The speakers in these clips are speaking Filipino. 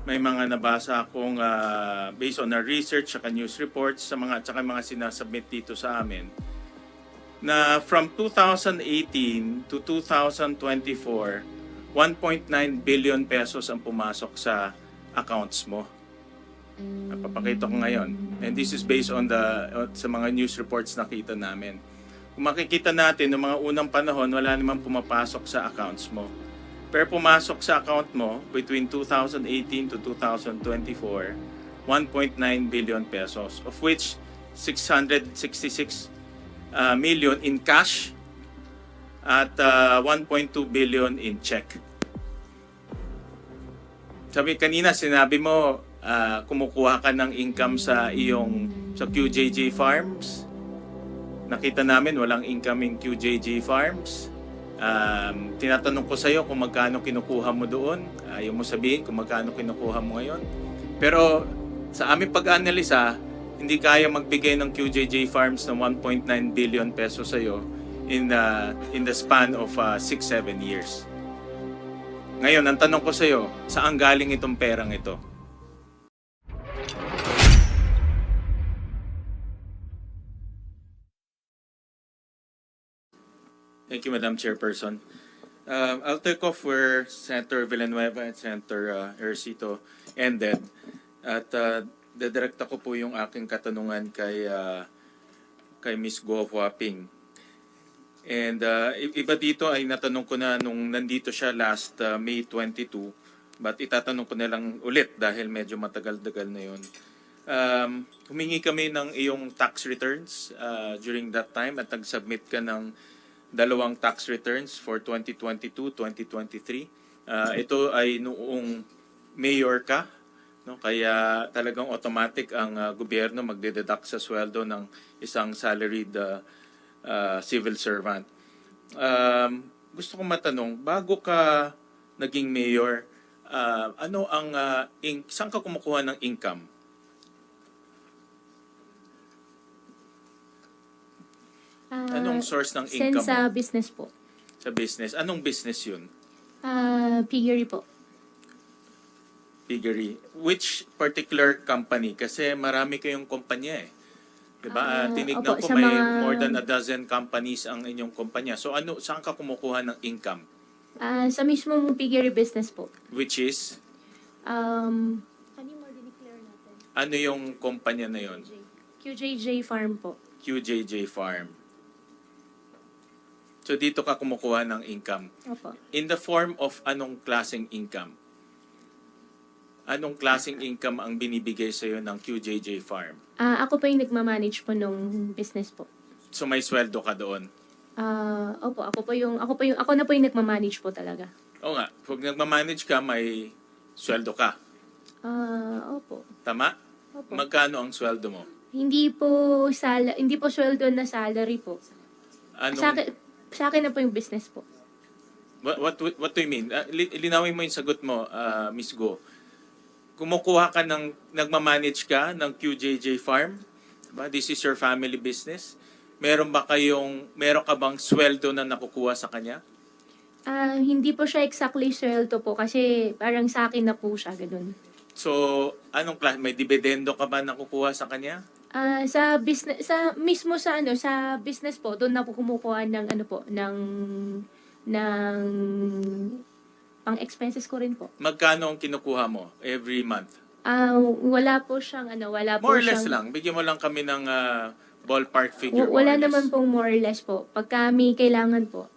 may mga nabasa akong based on our research at news reports sa mga sinasubmit dito sa amin na from 2018 to 2024, 1.9 billion pesos ang pumasok sa accounts mo. Papakita ko ngayon. And this is based on sa mga news reports nakita namin. Kung makikita natin, noong mga unang panahon, wala namang pumapasok sa accounts mo. Pero pumasok sa account mo between 2018 to 2024, 1.9 billion pesos, of which 666 million in cash at 1.2 billion in check. Sinabi mo, kumukuha ka ng income sa QJJ Farms. Nakita namin walang income in QJJ Farms. Tinatanong ko sa iyo kung magkano kinukuha mo doon. Ayaw mo sabihin kung magkano kinukuha mo ngayon. Pero sa aming pag-analisa, hindi kaya magbigay ng QJJ Farms ng 1.9 billion pesos sa iyo in the span of 6-7 years. Ngayon, ang tanong ko sa iyo, saan galing itong perang ito? Thank you, Madam Chairperson. I'll take off where Senator Villanueva and Senator Ercito ended. At dedirekta ko po yung aking katanungan kay Ms. Go Huaping. And iba dito ay natanong ko na nung nandito siya last May 22, but itatanong ko na lang ulit dahil medyo matagal-tagal na yun. Humingi kami ng iyong tax returns during that time at nag-submit ka ng dalawang tax returns for 2022-2023. Ito ay noong mayor ka, no? Kaya talagang automatic ang gobyerno magdededuct sa sweldo ng isang salaried civil servant. Gusto kong matanong, bago ka naging mayor, saan ka kumukuha ng income? Anong source ng income Sa mo? business po. Sa business. Anong business yun? Piggery po. Piggery. Which particular company? Kasi marami kayong kumpanya eh. Diba? Tinignan ko may more than a dozen companies ang inyong kumpanya. So saan ka kumukuha ng income? Sa mismong piggery business po. Which is? Ano mo dineclare natin? Ano yung kumpanya na yun? QJJ Farm po. QJJ Farm. So dito ka kumukuha ng income. Opo. In the form of anong klaseng income? Anong klaseng income ang binibigay sa iyo ng QJJ Farm? Ako po yung nagmamanage po nung business po. So may sweldo ka doon? Opo, ako na po yung nagmamanage po talaga. Oo nga, pag nagmamanage ka, may sweldo ka. Opo. Tama? Opo. Magkano ang sweldo mo? Hindi po sweldo na salary po. Sa akin na po yung business po. What do you mean? Linawin mo yung sagot mo, Ms. Go. Kumukuha ka nagmamanage ka ng QJJ Farm? Diba? This is your family business. Meron ka bang sweldo na nakukuha sa kanya? Hindi po siya exactly sweldo po kasi parang sa akin na po siya, ganun. So, anong klase? May dividendo ka ba nakukuha sa kanya? Sa business, sa business po, doon na po kumukuha ng pang expenses ko rin po. Magkano ang kinukuha mo every month? Wala po siyang more or less lang. Bigyan mo lang kami ng ballpark figure. Wala naman pong more or less po. Pagka may kailangan po.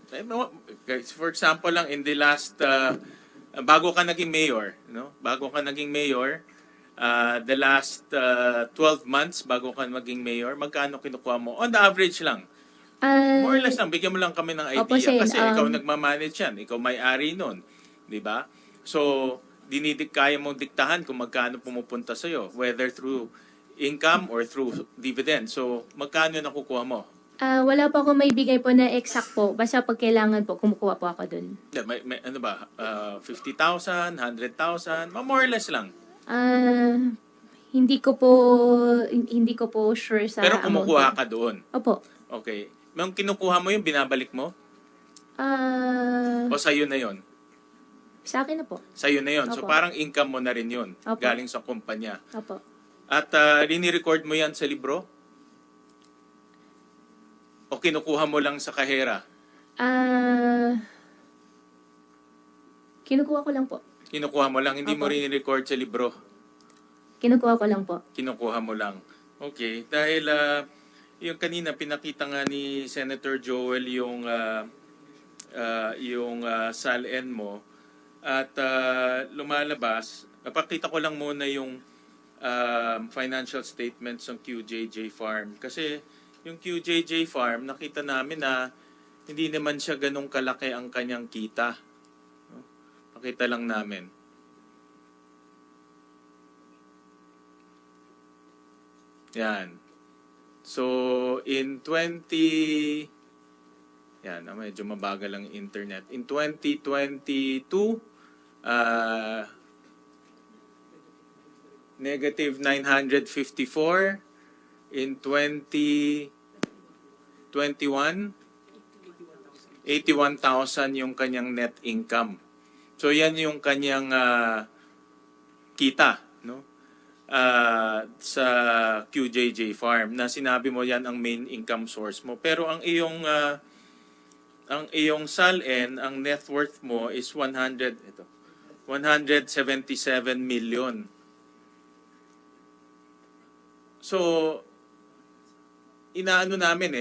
For example lang, in the last, bago ka naging mayor, no? The last 12 months bago ka maging mayor, magkano kinukuha mo? On the average lang. More or less lang, bigyan mo lang kami ng idea. Opo, Kasi ikaw nagmamanage yan, ikaw may-ari nun. Di ba? So, kaya mong diktahan kung magkano pumupunta sa'yo, whether through income or through dividend. So, magkano nakukuha mo? Wala po ako may bigay po na exact po. Basta pag kailangan po, kumukuha po ako dun. May 50,000, 100,000, more or less lang. Hindi ko po sure sa Pero kumukuha amount. ka doon. Opo. Okay. Nung kinukuha mo yung binabalik mo? O sa'yo na yon? Sa akin na po. Sa'yo na yun. So Opo. parang income mo na rin yun. Opo. Galing sa kumpanya. Opo. At rini-record mo yan sa libro? O kinukuha mo lang sa kahera? Kinukuha ko lang po. Kinukuha mo lang, hindi mo Opo. rini-record sa libro? Kinukuha ko lang po. Kinukuha mo lang. Okay. Dahil yung kanina pinakita nga ni Senator Joel yung SALN mo at lumalabas. Papakita ko lang muna yung financial statements ng QJJ Farm. Kasi yung QJJ Farm, nakita namin na hindi naman siya ganong kalaki ang kanyang kita. No? Pakita lang namin. Yan. So, in 20... Yan, medyo mabagal ang internet. In 2022, negative 954. In 2021, 81,000 yung kanyang net income. So, yan yung kanyang kita, no? Sa QJJ Farm na sinabi mo yan ang main income source mo. Pero ang iyong SALN, ang net worth mo is 177 million. So, inaano namin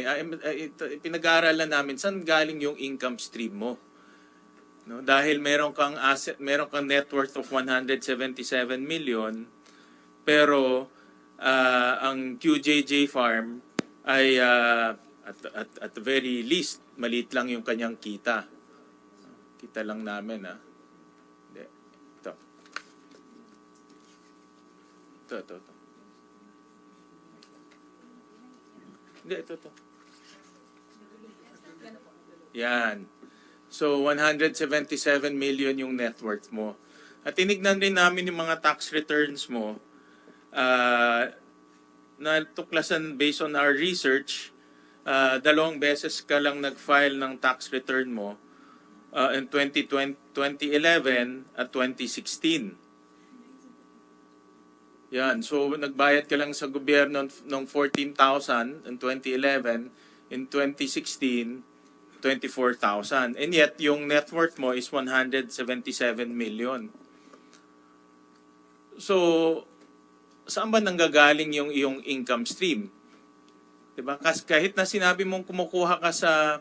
pinag-aaralan namin saan galing yung income stream mo. No? Dahil meron kang net worth of 177 million, pero ang QJJ Farm ay at the very least maliit lang yung kanyang kita. Kita lang namin Hindi. Ito. Hindi, ito. Yan. So, 177 million yung net worth mo. At tinignan rin namin yung mga tax returns mo na tuklasan based on our research. 2 beses ka lang nag-file ng tax return mo in 2011 at 2016. Yan. So, nagbayad ka lang sa gobyerno ng 14,000 in 2011. In 2016, 24,000. And yet, yung net worth mo is 177 million. So, saan ba nanggagaling yung iyong income stream? Diba? Kasi kahit na sinabi mong kumukuha ka sa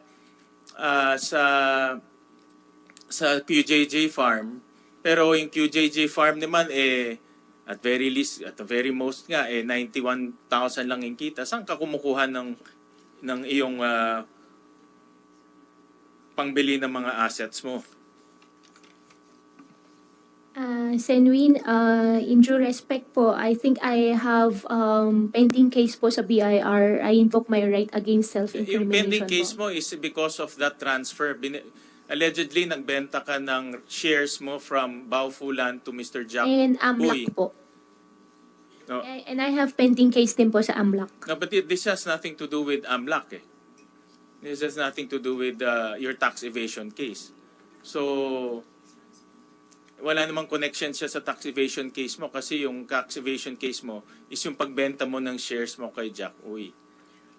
QJJ Farm, pero yung QJJ Farm naman at very least, at the very most nga 91,000 lang yung kita. Saan ka kumukuha ng iyong pangbili ng mga assets mo? Senwin, in due respect po, I think I have pending case po sa BIR. I invoke my right against self-incrimination Yung pending case po. mo is because of that transfer. Allegedly, nagbenta ka ng shares mo from Baofulan to Mr. Jack And Uy. AMLAC po. No. And I have pending case din po sa AMLAC. No, but this has nothing to do with AMLAC. This has nothing to do with your tax evasion case. So, wala namang connection siya sa tax evasion case mo kasi yung tax evasion case mo is yung pagbenta mo ng shares mo kay Jack Uy.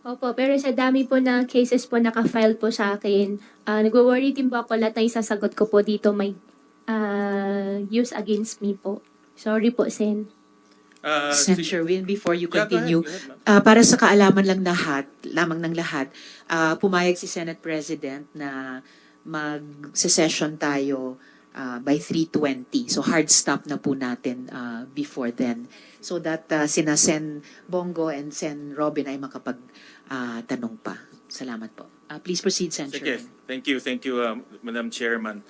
Opo, pero sa dami po na cases po nakafile po sa akin, nag-worry din po ako lahat na isasagot ko po dito may use against me po. Sorry po, Sen. Sen. Sherwin, before you Yeah, go continue, ahead, ma'am. para sa kaalaman lamang ng lahat, pumayag si Senate President na mag-session tayo by 3:20. So hard stop na po natin before then. So that sina Sen Bongo and Sen Robin ay makapag-tanong pa. Salamat po. Please proceed, Sen. Sige, Sherwin. thank you, Madam Chairman.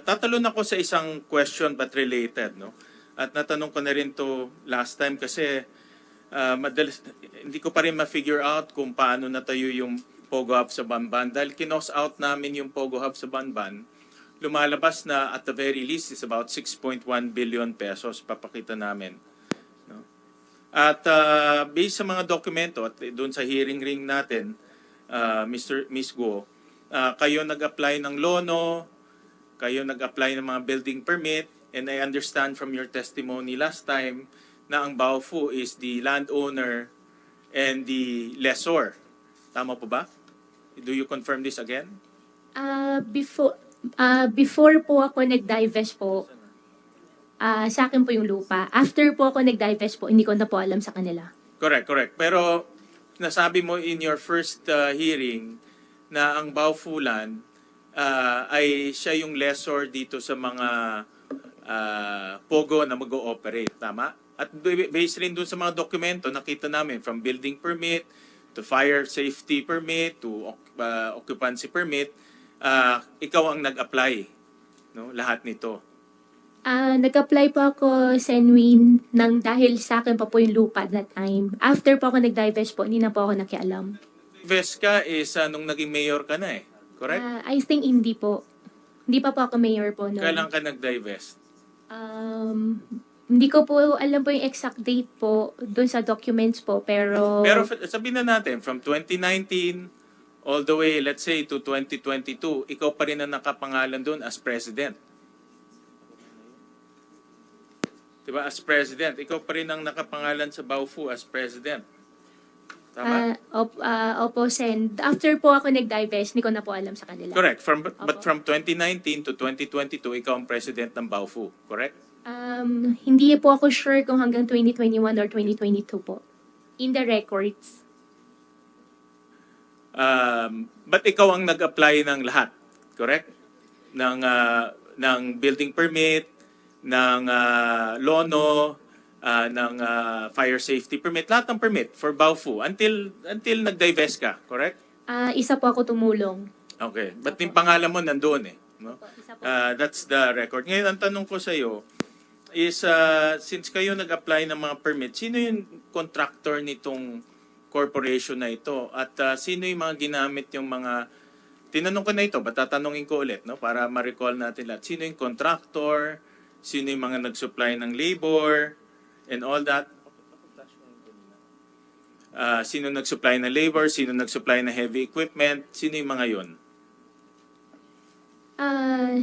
Tatalon ako sa isang question but related, no? At natanong ko na rin to last time kasi hindi ko pa rin ma-figure out kung paano natayo yung Pogo Hub sa Banban. Dahil kinos out namin yung Pogo Hub sa Banban, lumalabas na at the very least is about 6.1 billion pesos. Papakita namin. No? At based sa mga dokumento at doon sa hearing ring natin, Miss Guo, kayo nag-apply ng lono, kayo nag-apply ng mga building permit, and I understand from your testimony last time na ang Baofu is the landowner and the lessor. Tama po ba? Do you confirm this again? Before po ako nag-divest po, sa akin po yung lupa. After po ako nag-divest po, hindi ko na po alam sa kanila. Correct, correct. Pero nasabi mo in your first hearing na ang Baofu land ay siya yung lessor dito sa mga POGO na mag-ooperate. Tama? At based rin dun sa mga dokumento, nakita namin from building permit to fire safety permit to occupancy permit, ikaw ang nag-apply, no? Lahat nito. Nag-apply po ako, Senwin, nang dahil sa akin pa po yung lupa at that time. After po ako nag-divest po, hindi na po ako nakialam. Veska is nung naging mayor ka na eh. Correct? I think hindi po. Hindi pa po ako mayor po noon. Kailan ka nag-divest? Hindi ko po alam po yung exact date po doon sa documents po, pero... Pero sabihin na natin, from 2019 all the way, let's say, to 2022, ikaw pa rin ang nakapangalan doon as president. Diba? As president. Ikaw pa rin ang nakapangalan sa Baofu as president. Tama? Opo, Sen. After po ako nag-divest, hindi ko na po alam sa kanila. Correct. But from 2019 to 2022, ikaw ang president ng Baofu. Correct? Hindi po ako sure kung hanggang 2021 or 2022 po. In the records. But ikaw ang nag-apply ng lahat. Correct? Ng building permit, ng LONO, ng fire safety permit, lahat ng permit for Baofu until nag-divest ka, correct? Isa po ako tumulong. Okay. But yung pangalan mo nandoon eh. No? Isa po. That's the record. Ngayon, ang tanong ko sa iyo is, since kayo nag-apply ng mga permit, sino yung contractor nitong corporation na ito? At sino yung mga ginamit yung mga... Tinanong ko na ito, but tatanungin ko ulit, no? Para ma-recall natin lahat. Sino yung contractor? Sino yung mga nag-supply ng labor? And all that. Sino nag-supply ng labor? Sino nag-supply ng heavy equipment? Sino yung mga yon?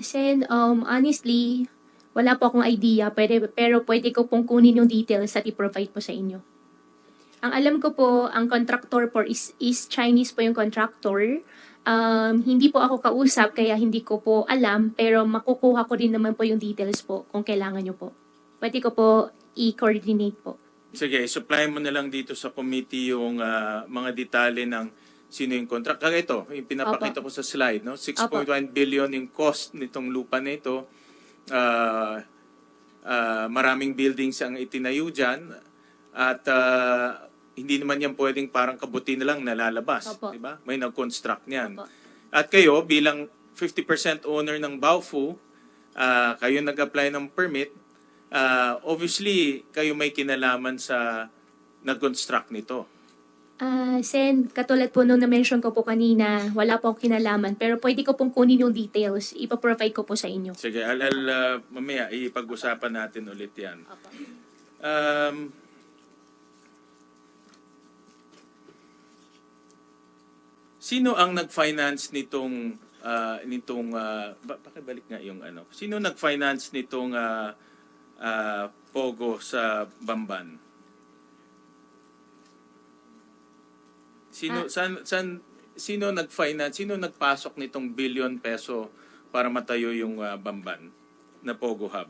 Sen, honestly, wala po akong idea, pero pwede ko pong kunin yung details at i-provide po sa inyo. Ang alam ko po, ang contractor po is Chinese po yung contractor. Hindi po ako kausap, kaya hindi ko po alam, pero makukuha ko rin naman po yung details po kung kailangan nyo po. Pwede ko po i-coordinate po. Sige, supply mo na lang dito sa committee yung mga detalye ng sino yung contract. Kaya ito, yung pinapakita ko sa slide, no? 6.1 billion yung cost nitong lupa na ito. Maraming buildings ang itinayo dyan. At hindi naman yan pwedeng parang kabuti na lang nalalabas. Opo. Diba? May nag-construct niyan. Opo. At kayo, bilang 50% owner ng Baofu, kayo nag-apply ng permit, obviously, kayo may kinalaman sa nag-construct nito. Sen, katulad po nung na-mention ko po kanina, wala po akong kinalaman, pero pwede ko pong kunin yung details, ipaprovide ko po sa inyo. Sige, mamaya ipag-usapan natin ulit yan. Opo. Sino ang nag-finance nitong pakibalik nga yung ano. Sino nag-finance nitong Pogo sa Bamban? Sino nag-finance, sino nagpasok nitong billion peso para matayo yung Bamban na Pogo Hub?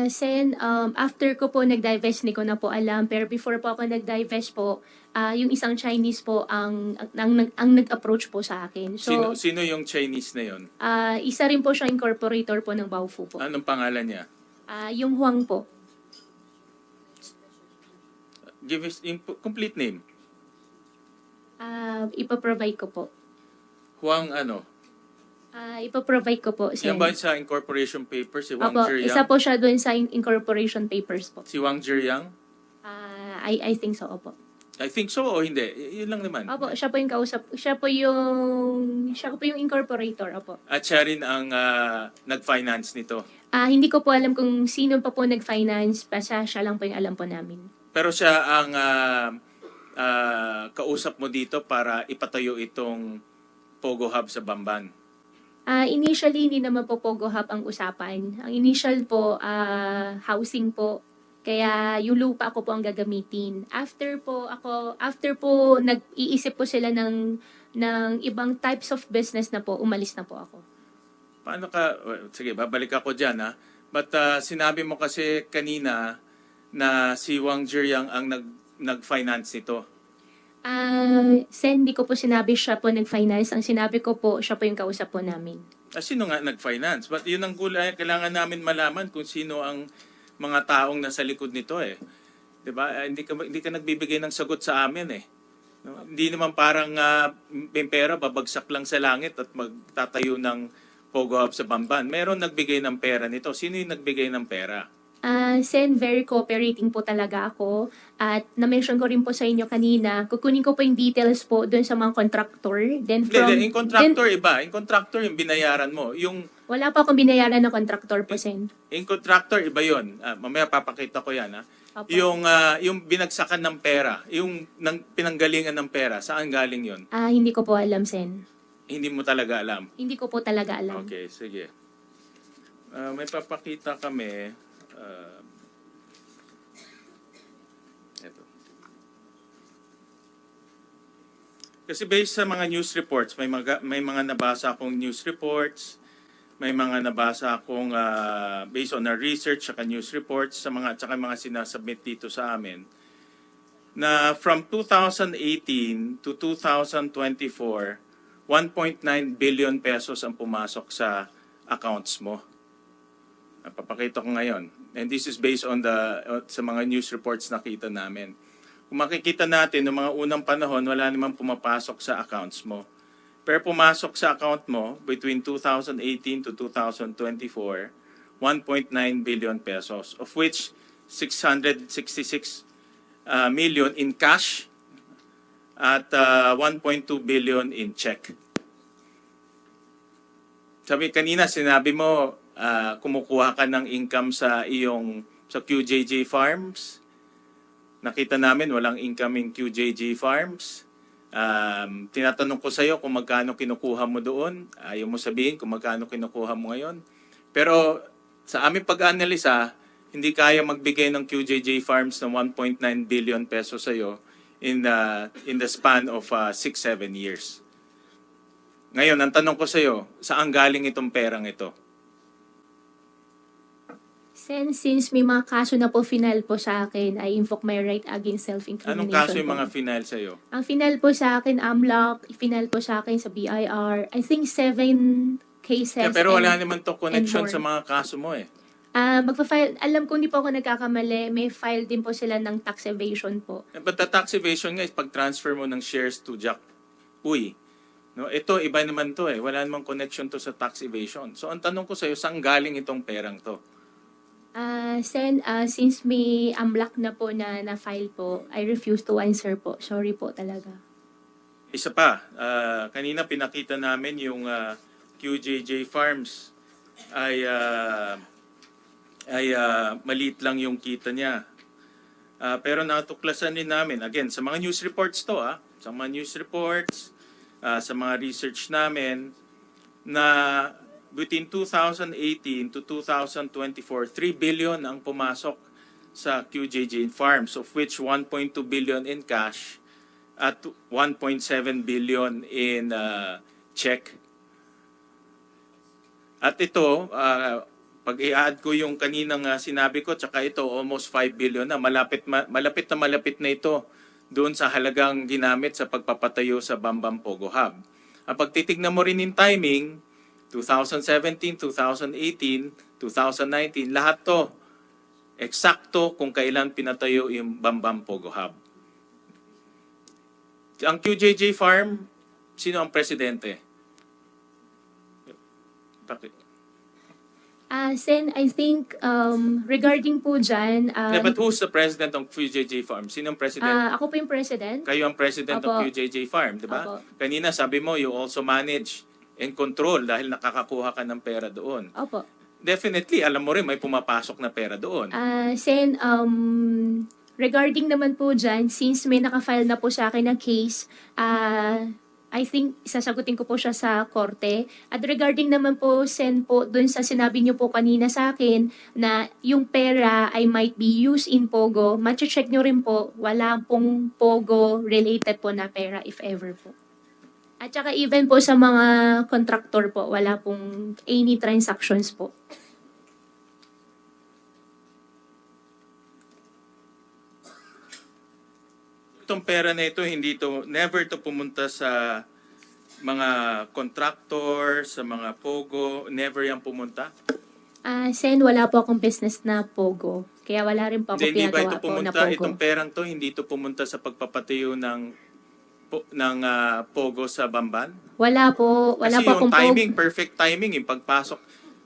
Sen, after ko po nag-divest, hindi ko na po alam. Pero before po ako nag-divest po, yung isang Chinese po ang nag-approach po sa akin. So, Sino yung Chinese na yon? Isa rin po siya incorporator po ng Baofu po. Anong pangalan niya? Yung Huang po. Give us yung complete name. Ipaprovide ko po. Huang ano? Ipaprovide ko po. Yan ba sa incorporation papers? Si Wang Opo, Zhiyang? isa po siya doon sa incorporation papers po. Si Wang Zhiyang? I think so, opo. I think so o hindi? Yun lang naman. Opo, siya po yung kausap. Siya po yung incorporator, opo. At siya rin ang nag-finance nito. Hindi ko po alam kung sino pa po nag-finance, basta siya lang po yung alam po namin. Pero siya ang kausap mo dito para ipatayo itong Pogo Hub sa Bamban. Initially, hindi naman po Pogo Hub ang usapan. Ang initial po, housing po. Kaya yung lupa ko po ang gagamitin. After po nag-iisip po sila ng ibang types of business na po, umalis na po ako. Paano ka, well, sige, babalik ako dyan ha. But sinabi mo kasi kanina na si Wang Jiryang ang nag-finance nito. Sen, hindi ko po sinabi siya po nag-finance. Ang sinabi ko po, siya po yung kausap po namin. Sino nga nag-finance? But yun ang gulay, kailangan namin malaman kung sino ang mga taong nasa likod nito eh. 'Di ba? Hindi ka nagbibigay ng sagot sa amin eh. No? Hindi naman parang may pera babagsak lang sa langit at magtatayo ng Pogo Hub sa Bamban. Meron nagbigay ng pera nito. Sino yung nagbigay ng pera? Sen, very cooperating po talaga ako. At na-mention ko rin po sa inyo kanina, kukunin ko po yung details po doon sa mga contractor. Then Yung contractor iba. Yung contractor yung binayaran mo. Yung wala pa akong binayaran na contractor po, Sen. yung contractor iba yun. Mamaya papakita ko yan ha. Opo. Yung binagsakan ng pera, yung pinanggalingan ng pera, saan galing yun? Hindi ko po alam, Sen. Hindi mo talaga alam. Hindi ko po talaga alam. Okay, sige. May papakita kami. Ito. Kasi based sa mga news reports, may mga nabasa akong news reports, may mga nabasa akong based on our research at news reports sa tsaka mga sinasubmit dito sa amin na from 2018 to 2024, 1.9 billion pesos ang pumasok sa accounts mo. Papakita ko ngayon. And this is based on sa mga news reports na kita namin. Kung makikita natin, noong mga unang panahon, wala namang pumapasok sa accounts mo. Pero pumasok sa account mo between 2018 to 2024, 1.9 billion pesos, of which 666 million in cash at 1.2 billion in check. Sinabi mo, kumukuha ka ng income sa QJJ Farms. Nakita namin walang income in QJJ Farms. Tinatanong ko sa iyo kung magkano kinukuha mo doon. Ayaw mo sabihin kung magkano kinukuha mo ngayon. Pero sa aming pag-analisa, hindi kaya magbigay ng QJJ Farms ng 1.9 billion pesos sa iyo in the span of 6-7 years. Ngayon, ang tanong ko sa iyo, saan galing itong perang ito? Since may mga kaso na po final po sa akin, I invoke my right against self-incrimination. Anong kaso yung po. mga final sa iyo? Ang final po sa akin, AMLOC, final po sa akin sa BIR, I think 7 cases. Pero wala naman to connection more. sa mga kaso mo eh. Magpa-file, alam ko hindi po ako nagkakamali, may file din po sila ng tax evasion po. But the tax evasion nga is pag-transfer mo ng shares to Jack Uy. No, ito, iba naman to eh. Wala namang connection to sa tax evasion. So, ang tanong ko sa iyo, saan galing itong perang to? Since may AMLOC na po na file po, I refuse to answer po. Sorry po talaga. Isa pa, kanina pinakita namin yung QJJ Farms ay maliit lang yung kita niya. Pero natuklasan din namin, again, sa mga news reports to, sa mga news reports, sa mga research namin, na between 2018 to 2024, 3 billion ang pumasok sa QJJ Farms, of which 1.2 billion in cash at 1.7 billion in check. At ito, pag i-add ko yung kaninang sinabi ko, tsaka ito, almost 5 billion na. Malapit na ito doon sa halagang ginamit sa pagpapatayo sa Bamban Pogo Hub. Pag titignan mo rin yung timing, 2017, 2018, 2019, lahat to eksakto kung kailan pinatayo yung Bamban Pogo Hub. Ang QJJ Farm, sino ang presidente? Sen, I think regarding po dyan... but who's the president ng QJJ Farm? Sino ang president? Ako po yung president. Kayo ang president Opo. ng QJJ Farm, di ba? Opo. Kanina sabi mo, you also manage and control dahil nakakakuha ka ng pera doon. Opo. Definitely, alam mo rin, may pumapasok na pera doon. Sen, regarding naman po dyan, since may nakafile na po sa akin na case, I think sasagutin ko po siya sa korte. At regarding naman po, Sen, po, dun sa sinabi niyo po kanina sa akin na yung pera ay might be used in Pogo, check niyo rin po, wala pong Pogo related po na pera if ever po. At saka even po sa mga contractor po, wala pong any transactions po. Itong pera na ito, never to pumunta sa mga contractor, sa mga Pogo, never yan pumunta? Sen, wala po akong business na Pogo. Kaya wala rin po ako Hindi ba ito pinagawa po na pumunta, Pogo. itong perang to, hindi ito pumunta sa pagpapatayo ng Pogo sa Bamban? Wala po Kasi akong yung timing, Pogo. perfect timing, yung pagpasok,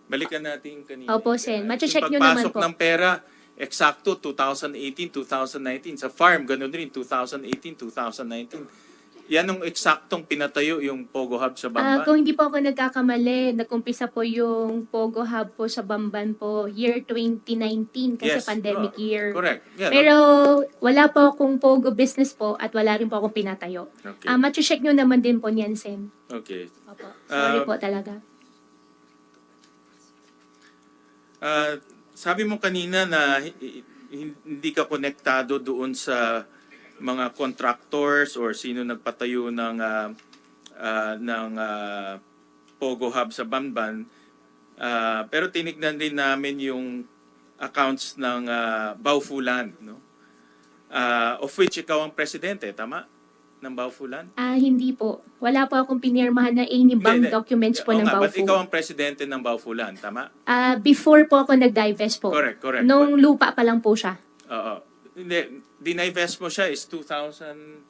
balikan natin kanina. Opo, Sen. Check Yung nyo naman pagpasok po. ng pera, eksakto 2018, 2019. Sa farm, ganun rin, 2018, 2019. Yan ang eksaktong pinatayo yung Pogo Hub sa Bamban. Kung hindi po ako nagkakamali, nag-umpisa po yung Pogo Hub po sa Bamban po year 2019 kasi Yes, pandemic year. Correct. Yeah, Pero wala po akong Pogo business po at wala rin po akong pinatayo. Okay. Check nyo naman din po niyan, Sen. Okay. Opo. Sorry Ah, po talaga. Sabi mo kanina na hindi ka konektado doon sa mga contractors or sino nagpatayo ng Pogo Hub sa Bamban. Pero tinignan din namin yung accounts ng Baofu Land, no? Of which ikaw ang presidente, tama? Ng Baofu Land? Hindi po. Wala po akong pinirmahan na any bank Hindi. documents po Oo ng nga, but Baofu. ikaw ang presidente ng Baofu Land, tama? Before po ako nag-divest po. Correct. Nung lupa pa lang po siya. Oo. Hindi, dinivest mo siya is 2000,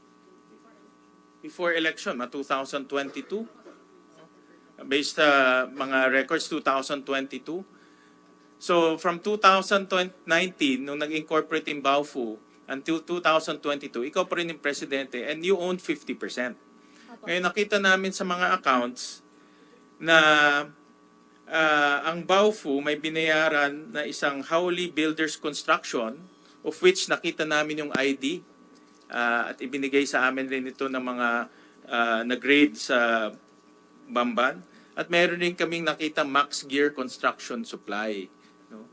before election, 2022. Based sa mga records, 2022. So, from 2019, nung nag-incorporate in Baofu, until 2022, ikaw pa rin yung presidente and you own 50%. Ngayon, nakita namin sa mga accounts na ang Baofu may binayaran na isang Howley Builders Construction, of which nakita namin yung ID at ibinigay sa amin rin ito ng mga nag-grade sa Bamban. At meron rin kaming nakita Max Gear Construction Supply, no,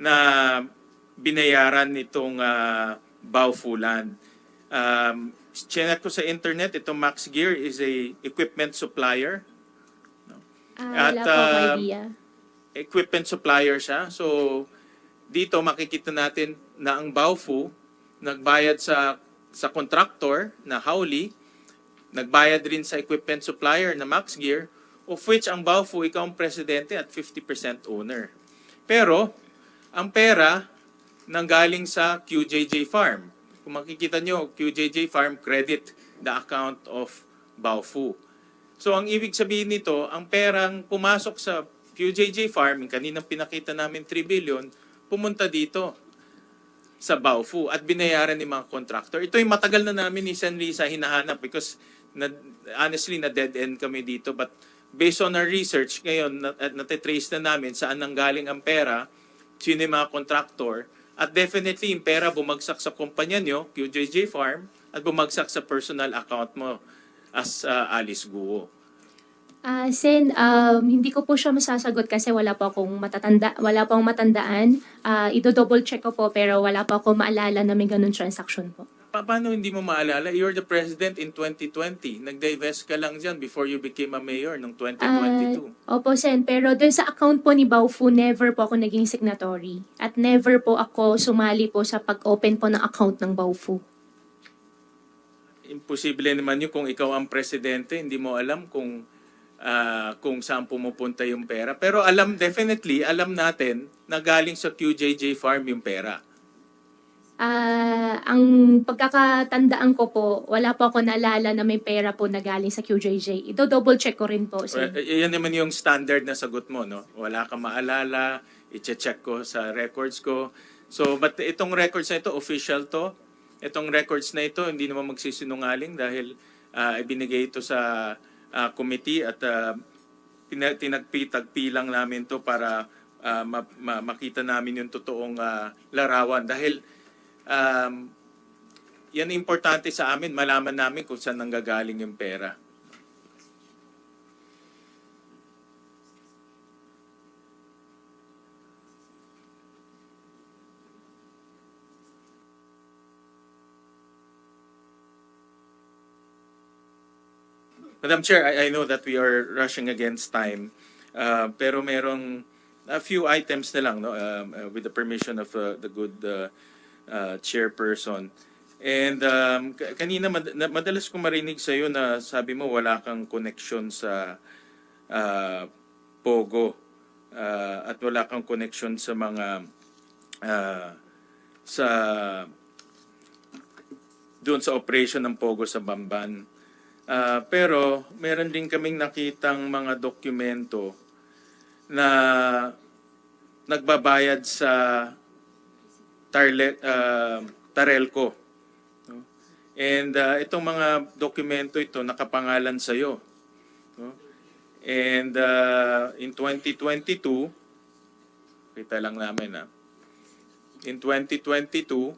na binayaran nitong Baofu Land. Chinek ko sa internet, itong Max Gear is a equipment supplier. Wala po akong idea. Equipment supplier siya. So, dito makikita natin na ang Baofu nagbayad sa contractor na Howley, nagbayad rin sa equipment supplier na Max Gear, of which ang Baofu, ikaw ang presidente at 50% owner. Pero, ang pera nanggaling sa QJJ Farm. Kung makikita nyo, QJJ Farm credit the account of Baofu. So, ang ibig sabihin nito, ang perang pumasok sa QJJ Farm, yung kaninang pinakita namin 3 billion, pumunta dito sa Baofu at binayaran ni mga contractor. Ito yung matagal na namin ni Sen. Risa hinahanap because honestly, na dead end kami dito. But based on our research, ngayon, natitrace na namin saan nanggaling ang pera, sino yung mga contractor, at definitely yung pera bumagsak sa kumpanya nyo, QJJ Farm, at bumagsak sa personal account mo as Alice Guo. Sen, hindi ko po siya masasagot kasi wala po akong matandaan. Ido-double check ko po pero wala po akong maalala na may ganun transaction po. Paano hindi mo maalala? You're the president in 2020. Nag-divest ka lang dyan before you became a mayor noong 2022. Opo, Sen, pero dun sa account po ni Baofu, never po ako naging signatory. At never po ako sumali po sa pag-open po ng account ng Baofu. Imposible naman yun kung ikaw ang presidente, hindi mo alam kung saan pumupunta yung pera. Pero definitely, alam natin na galing sa QJJ Farm yung pera. Ang pagkakatandaan ko po, wala po ako naalala na may pera po na galing sa QJJ. Ito-double check ko rin po, Sen. Yan naman yung standard na sagot mo, no? Wala kang maalala, i-check ko sa records ko. So, but itong records na ito, official to. Itong records na ito, hindi naman magsisinungaling dahil ibinigay ito sa committee at tinagpi lang namin to para makita namin yung totoong larawan. Dahil yan importante sa amin, malaman namin kung saan nanggagaling yung pera. Madam Chair, I know that we are rushing against time, pero merong a few items na lang, no, with the permission of the good chairperson. And kanina madalas ko marinig sa iyo na sabi mo wala kang connection sa Pogo at wala kang connection sa mga sa doon sa operation ng Pogo sa Bamban. Pero meron din kaming nakitang mga dokumento na nagbabayad sa Tarelco. No? And itong mga dokumento ito nakapangalan sa iyo. No? And in 2022, kita lang namin in 2022,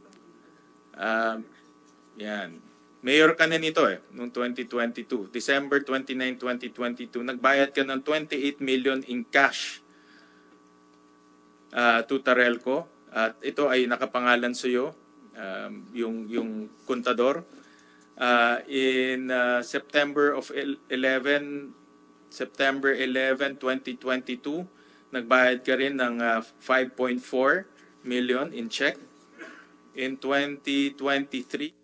yan. Mayor ka na nito noong 2022. December 29, 2022, nagbayad ka ng 28 million in cash to Tarelco. At ito ay nakapangalan sa iyo, yung kontador. In September 11, 2022, nagbayad ka rin ng 5.4 million in check. In 2023,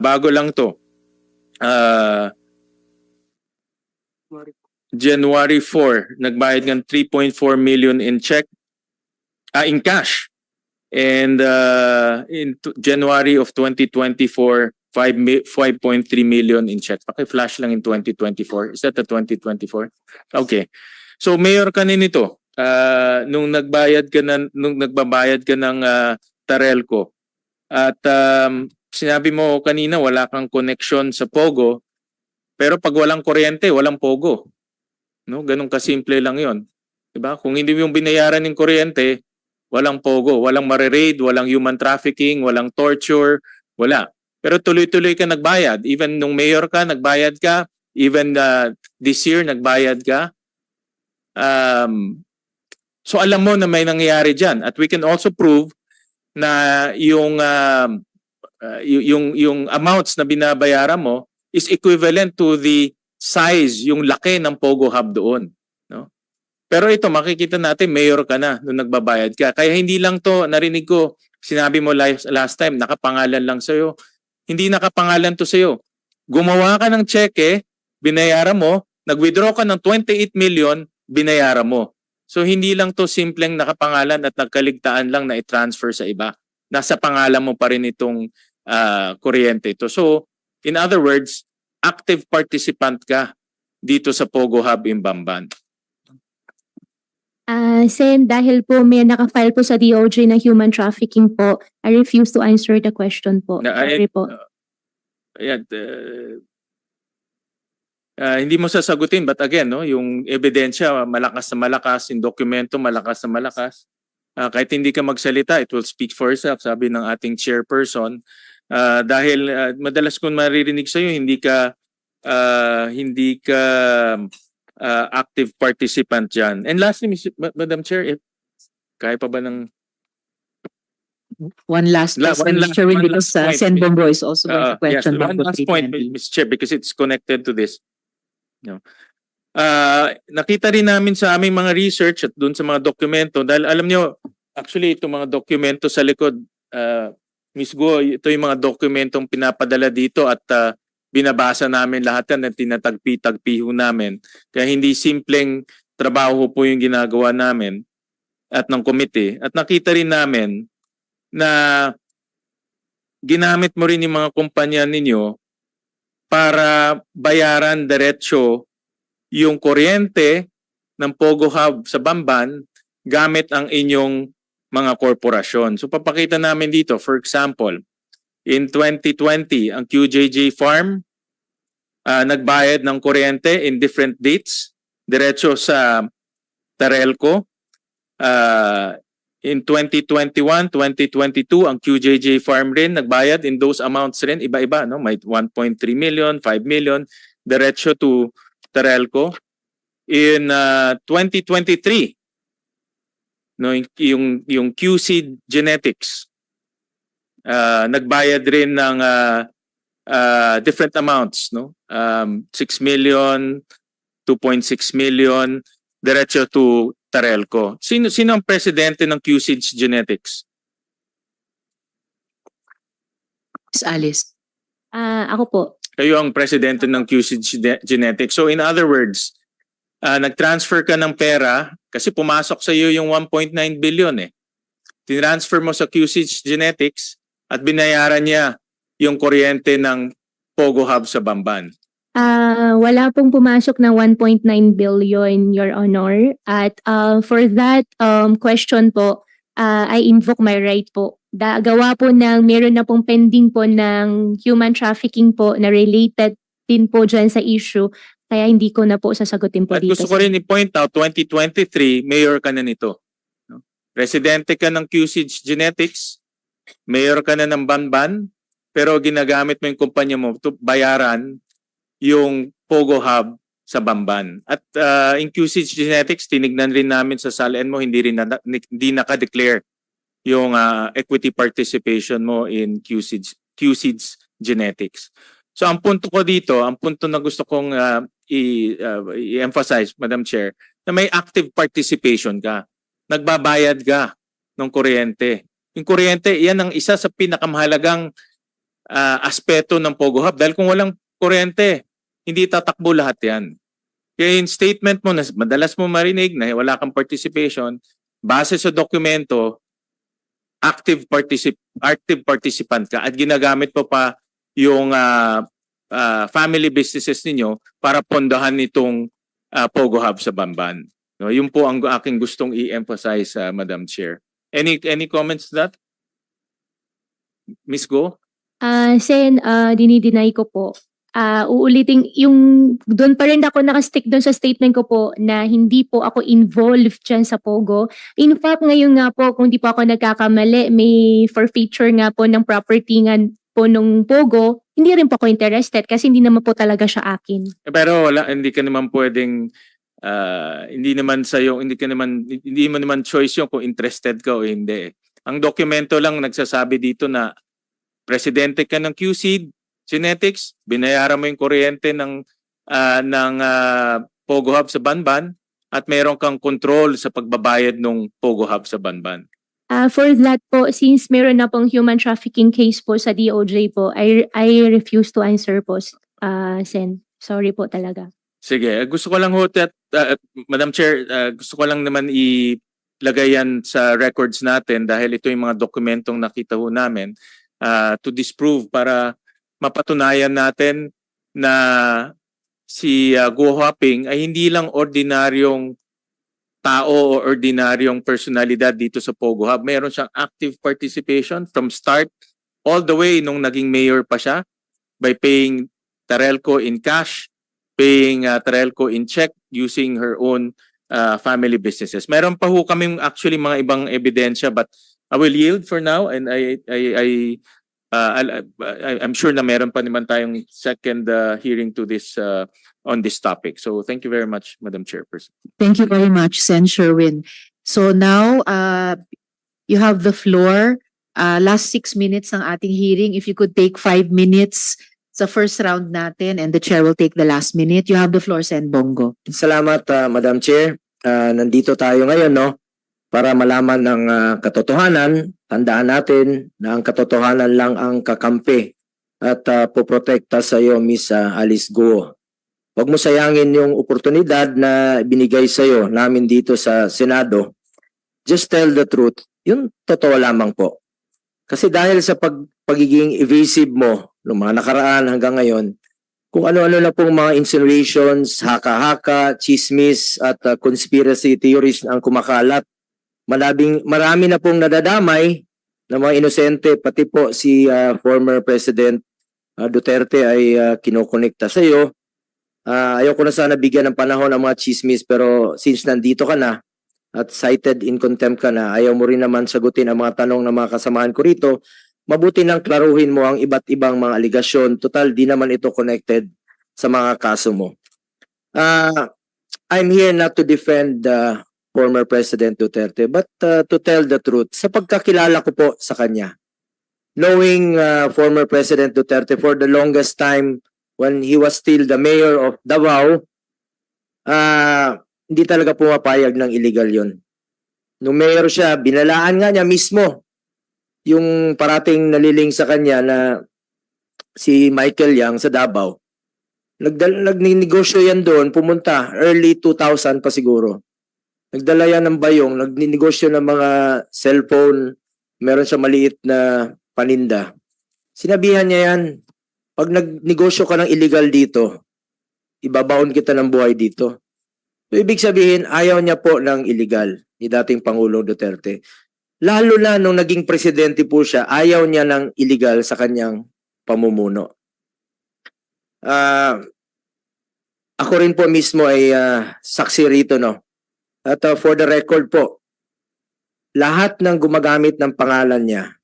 bago lang to. January 4, nagbayad ng 3.4 million in check, in cash. And in January of 2024, 5.3 million in check. Paki-flash lang in 2024. Is that the 2024? Okay. So mayor ka nito nung nagbayad ka ng Tarelco. At sinabi mo kanina wala kang connection sa Pogo, pero pag walang kuryente, walang Pogo. No, ganun kasimple lang 'yon. 'Di ba? Kung hindi mo yung binayaran ng kuryente, walang Pogo, walang mare-raid, walang human trafficking, walang torture, wala. Pero tuloy-tuloy ka nagbayad. Even nung mayor ka, nagbayad ka. Even this year, nagbayad ka. So alam mo na may nangyayari dyan. At we can also prove na yung amounts na binabayaran mo is equivalent to the size, yung laki ng Pogo Hub doon. No? Pero ito, makikita natin, mayor ka na nung nagbabayad ka. Kaya hindi lang to, narinig ko, sinabi mo last time, nakapangalan lang sa'yo. Hindi nakapangalan to sa'yo. Gumawa ka ng cheque, binayaran mo, nag-withdraw ka ng 28 million, binayaran mo. So hindi lang to simpleng nakapangalan at nagkaligtaan lang na i-transfer sa iba. Nasa pangalan mo pa rin itong kuryente ito. So, in other words, active participant ka dito sa Pogo Hub in Bamban. Sen, dahil po may nakafile po sa DOJ na human trafficking po, I refuse to answer the question po. Sorry po. Hindi mo sasagutin, but again, no, yung ebidensya, malakas na malakas, yung dokumento, malakas na malakas. Kahit hindi ka magsalita, it will speak for itself, sabi ng ating chairperson. Dahil madalas kong maririnig sa iyo, hindi ka active participant dyan. And lastly, Madam Chair, kaya pa ba ng... One last question, Mr. Chairman, because Sen Bongo is also going to question. Yes, one last point, Mr. Chair, because it's connected to this. No. Nakita rin namin sa aming mga research at dun sa mga dokumento, dahil alam nyo, actually, itong mga dokumento sa likod, Ms. Go, ito yung mga dokumentong pinapadala dito at binabasa namin lahat yan at tinatagpi-tagpi ho namin. Kaya hindi simpleng trabaho po yung ginagawa namin at ng komite. At nakita rin namin na ginamit mo rin yung mga kumpanya ninyo para bayaran diretso yung kuryente ng Pogo Hub sa Bamban gamit ang inyong mga korporasyon. So papakita namin dito, for example, in 2020, ang QJJ Farm nagbayad ng kuryente in different dates diretso sa Tarelco. In 2021, 2022, ang QJJ Farm rin, nagbayad in those amounts rin, iba-iba, no? May 1.3 million, 5 million, diretso to Terelco. In 2023, no, yung QC Genetics, nagbayad rin ng different amounts, no? 6 million, 2.6 million, diretso to Terelco. Sino ang presidente ng QC Genetics? Ms. Alice. Ako po. Kayo ang presidente ng QC Genetics. So in other words, nag-transfer ka ng pera kasi pumasok sa iyo yung 1.9 billion eh. Tinransfer mo sa QC Genetics at binayaran niya yung kuryente ng Pogo Hub sa Bamban. Wala pong pumasok na 1.9 billion, Your Honor. At for that question po, I invoke my right po. Gawa po meron na pong pending po ng human trafficking po na related din po dyan sa issue. Kaya hindi ko na po sasagutin po At dito. gusto ko rin i-point out, 2023, mayor ka na nito. No? Presidente ka ng QC Genetics, mayor ka na ng Banban, pero ginagamit mo yung kumpanya mo to bayaran yung Pogo Hub sa Bamban. At in QC Genetics, tinignan rin namin sa SALN mo, hindi naka-declare yung equity participation mo in QC Genetics. So ang punto ko dito, ang punto na gusto kong i-emphasize, Madam Chair, na may active participation ka. Nagbabayad ka ng kuryente. Yung kuryente, yan ang isa sa pinakamahalagang aspeto ng Pogo Hub. Dahil kung walang kuryente, hindi tatakbo lahat yan. Kaya yung statement mo na madalas mo marinig na wala kang participation, base sa dokumento, active participant ka at ginagamit mo pa yung family businesses ninyo para pondahan nitong Pogo Hub sa Bamban. No, yun po ang aking gustong i-emphasize, Madam Chair. Any comments to that? Ms. Go? Sen, dinideny ko po. Uulitin, yung doon pa rin ako nakastick doon sa statement ko po na hindi po ako involved dyan sa Pogo. In fact, ngayon nga po, kung di po ako nagkakamali, may forfeiture nga po ng property nga po nung Pogo, hindi rin po ako interested kasi hindi naman po talaga siya akin. Pero hindi ka naman pwedeng hindi mo naman choice yung kung interested ka o hindi. Ang dokumento lang nagsasabi dito na presidente ka ng QC Genetics, binayaran mo yung kuryente ng Pogo Hub sa Banban at meron kang control sa pagbabayad ng Pogo Hub sa Banban. For that po, since meron na pong human trafficking case po sa DOJ po, I refuse to answer po, Sen. Sorry po talaga. Sige, gusto ko lang Madam Chair, gusto ko lang naman ilagay yan sa records natin dahil ito yung mga dokumentong nakita ho namin to disprove para mapatunayan natin na si Guo Huaping ay hindi lang ordinaryong tao o ordinaryong personalidad dito sa Pogo Hub. Meron siyang active participation from start all the way nung naging mayor pa siya by paying Terelco in cash, paying Terelco in check using her own family businesses. Meron pa ho kaming actually mga ibang ebidensya but I will yield for now and I'm sure na meron pa naman tayong second hearing to this on this topic. So thank you very much, Madam Chairperson. Thank you very much, Sen. Sherwin. So now, you have the floor. Last 6 minutes ng ating hearing. If you could take 5 minutes sa first round natin and the chair will take the last minute. You have the floor, Sen. Bongo. Salamat, Madam Chair. Nandito tayo ngayon, no? Para malaman ng katotohanan, tandaan natin na ang katotohanan lang ang kakampi at poprotekta sa iyo, Miss Alice Guo. Huwag mo sayangin yung oportunidad na binigay sa iyo namin dito sa Senado. Just tell the truth. Yung totoo lamang po. Kasi dahil sa pagiging evasive mo noong mga nakaraan hanggang ngayon, kung ano-ano na pong mga insinuations, haka-haka, chismis at conspiracy theories ang kumakalat, marami na pong nadadamay na mga inosente, pati po si former President Duterte ay kinokonekta sa iyo. Ayoko na sana bigyan ng panahon ang mga chismis pero since nandito ka na, at cited in contempt ka na, ayaw mo rin naman sagutin ang mga tanong ng mga kasamahan ko rito, mabuti nang klaruhin mo ang iba't ibang mga aligasyon. Total, di naman ito connected sa mga kaso mo. I'm here not to defend former President Duterte, but to tell the truth, sa pagkakilala ko po sa kanya, knowing former President Duterte for the longest time when he was still the mayor of Davao, hindi talaga pumapayag ng illegal yon. Nung mayor siya, binalaan nga niya mismo yung parating naliling sa kanya na si Michael Yang sa Davao. Nagninegosyo yan doon, pumunta, early 2000 pa siguro. Nagdala yan ng bayong, nagninegosyo ng mga cellphone, meron siya maliit na paninda. Sinabihan niya yan, pag nagnegosyo ka ng illegal dito, ibabaon kita ng buhay dito. So, ibig sabihin, ayaw niya po ng illegal ni dating Pangulong Duterte. Lalo na nung naging presidente po siya, ayaw niya ng illegal sa kanyang pamumuno. Ako rin po mismo ay saksi rito, no? At for the record po, lahat ng gumagamit ng pangalan niya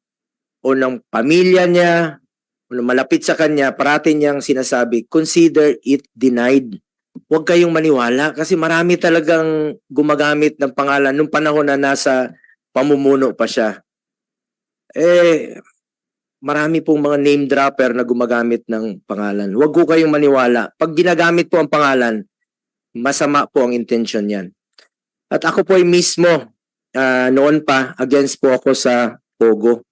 o ng pamilya niya o ng malapit sa kanya, parati niyang sinasabi, consider it denied. Huwag kayong maniwala kasi marami talagang gumagamit ng pangalan nung panahon na nasa pamumuno pa siya. Marami pong mga name dropper na gumagamit ng pangalan. Huwag ko kayong maniwala. Pag ginagamit po ang pangalan, masama po ang intention niyan. At ako po ay mismo, noon pa, against po ako sa Pogo.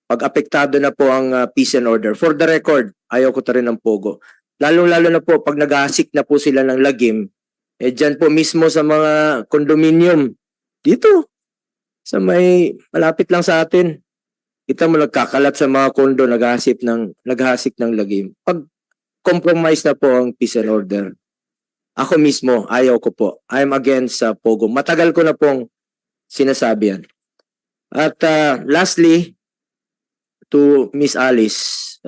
Pag apektado na po ang peace and order. For the record, ayaw ko ta rin ng Pogo. Lalo-lalo na po pag nag-aasik na po sila ng lagim, dyan po mismo sa mga condominium, dito, sa may malapit lang sa atin, kita mo nagkakalat sa mga kondo, naghahasik ng lagim. Pag compromise na po ang peace and order, ako mismo, ayaw ko po. I'm against Pogo. Matagal ko na pong sinasabi yan. At lastly, to Miss Alice,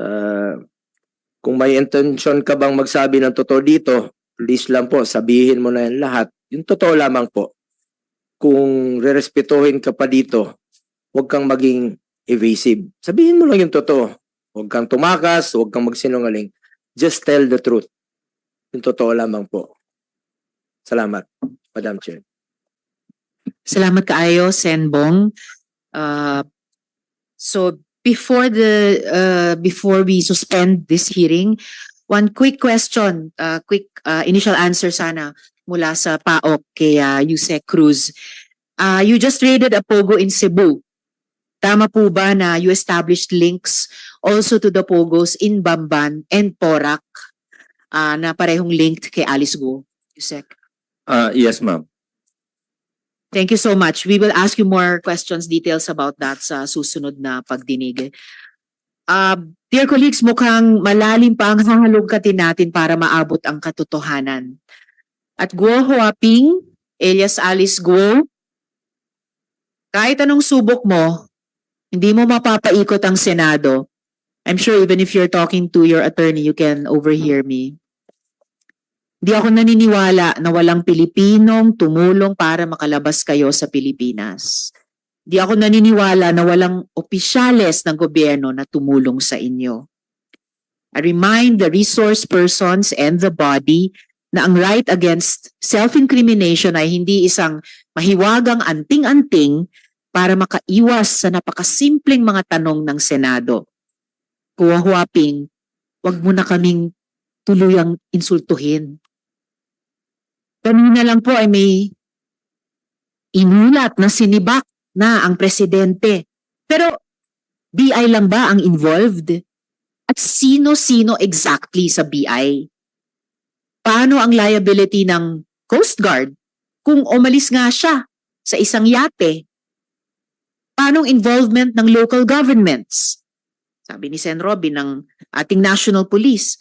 kung may intention ka bang magsabi ng totoo dito, please lang po, sabihin mo na yan lahat. Yung totoo lamang po. Kung rerespetuhin ka pa dito, huwag kang maging evasive. Sabihin mo lang yung totoo. Huwag kang tumakas, huwag kang magsinungaling. Just tell the truth. Yung totoo lamang po. Salamat, Madam Chair. Salamat kaayo, Senbong. So before we suspend this hearing, one quick question, quick initial answer sana mula sa PAOK kay Yusek Cruz. You just raided a Pogo in Cebu. Tama po ba na you established links also to the Pogos in Bamban and Porac na parehong linked kay Alice Go? Yusek? Yes, ma'am. Thank you so much. We will ask you more questions, details about that sa susunod na pagdinig. Dear colleagues, mukhang malalim pa ang hahalugkatin natin para maabot ang katotohanan. At Guo Huaping, alias Alice Guo, kahit anong subok mo, hindi mo mapapaikot ang Senado. I'm sure even if you're talking to your attorney, you can overhear me. Di ako naniniwala na walang Pilipinong tumulong para makalabas kayo sa Pilipinas. Di ako naniniwala na walang opisyales ng gobyerno na tumulong sa inyo. I remind the resource persons and the body na ang right against self-incrimination ay hindi isang mahiwagang anting-anting para makaiwas sa napakasimpleng mga tanong ng Senado. Huwaping, wag mo na kaming tuluyang insultuhin. Kanina lang po ay may inulat na sinibak na ang presidente. Pero BI lang ba ang involved? At sino-sino exactly sa BI? Paano ang liability ng Coast Guard kung umalis nga siya sa isang yate? Paano ang involvement ng local governments? Sabi ni Sen. Robin ng ating National Police,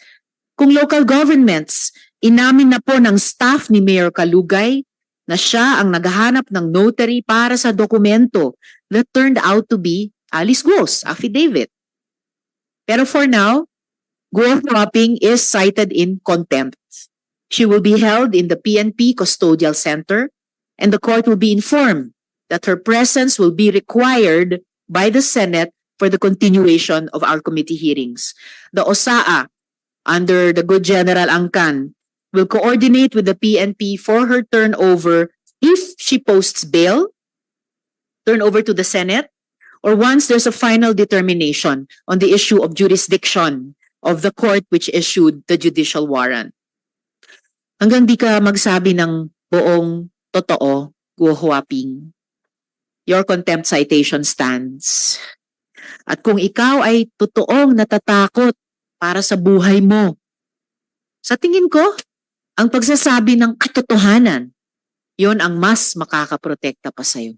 kung local governments, inamin na po ng staff ni Mayor Kalugay na siya ang naghahanap ng notary para sa dokumento that turned out to be Alice Guo's affidavit. Pero for now, Guo Huaping is cited in contempt. She will be held in the PNP Custodial Center and the court will be informed that her presence will be required by the Senate for the continuation of our committee hearings. The OSAA, under the good General Angkan, will coordinate with the PNP for her turnover if she posts bail, turnover to the Senate, or once there's a final determination on the issue of jurisdiction of the court which issued the judicial warrant. Hanggang di ka magsabi ng buong totoo, Guo Huaping, your contempt citation stands. At kung ikaw ay totoong natatakot para sa buhay mo, sa tingin ko, ang pagsasabi ng katotohanan, yon ang mas makakaprotekta pa sa'yo.